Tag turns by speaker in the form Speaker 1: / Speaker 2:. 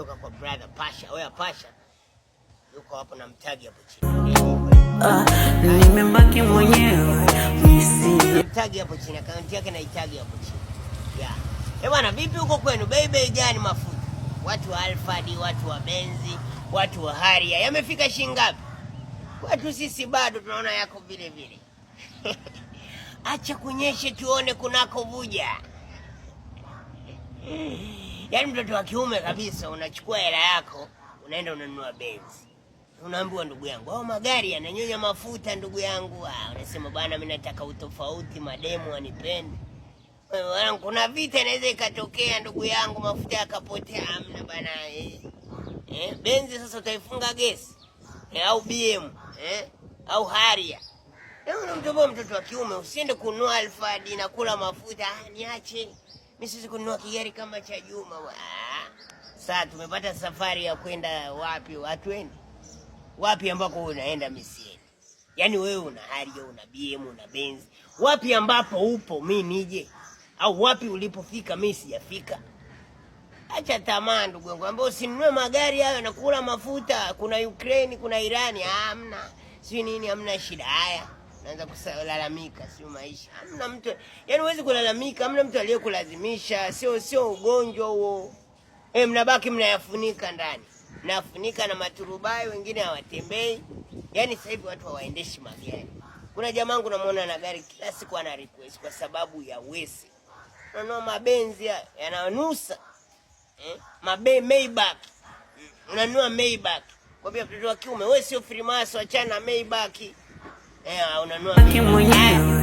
Speaker 1: kutoka kwa brother Pasha. Wewe Pasha yuko hapo na mtagi hapo chini.
Speaker 2: Nimebaki mwenyewe.
Speaker 1: Mtagi hapo chini, akaunti yake na itagi hapo chini. Yeah. Bwana vipi huko kwenu? Bei gani mafuta? Watu wa Alphard, watu wa Benzi, watu wa Harrier yamefika shingapi? Watu sisi bado tunaona yako vile vile. Acha kunyeshe tuone kunako vuja. Yaani mtoto wa kiume kabisa, unachukua hela yako, unaenda unanunua Benzi. Unaambiwa ndugu yangu, magari yananyonya mafuta ndugu yangu. Unasema bwana mimi nataka utofauti, mademu wanipende. Wewe kuna vita inaweza ikatokea ndugu yangu, mafuta yakapotea, amna bana. Benzi sasa utaifunga gesi. Au BM, au Harrier. Mtoto wa kiume usiende kununua Alphard na kula mafuta. Niache. Mimi siwezi kununua kigari kama cha Juma. Sasa tumepata safari ya kwenda wapi? Watuende wapi ambako unaenda misieni? Yaani wewe una Harrier, una BM, una Benz. Wapi ambapo upo mimi nije? Au wapi ulipofika mimi sijafika? Acha tamaa ndugu yangu, ambao usinunue magari hayo na kula mafuta. Kuna Ukraine, kuna Irani, hamna. Si nini, hamna shida. Haya, naanza kulalamika, sio maisha. Hamna mtu, yaani huwezi kulalamika, hamna mtu aliyekulazimisha, sio ugonjwa huo. Mnabaki mnayafunika ndani. Mnafunika na maturubai, wengine hawatembei. Yaani sasa hivi watu hawaendeshi magari. Kuna jamaa wangu namuona na gari kila siku ana request kwa sababu ya wesi. Unaona mabenzi yananusa. Maybach. Unanunua Maybach. Kwa hiyo mtoto wa kiume wewe sio Freemason, achana na Maybach. Unanunua Maybach.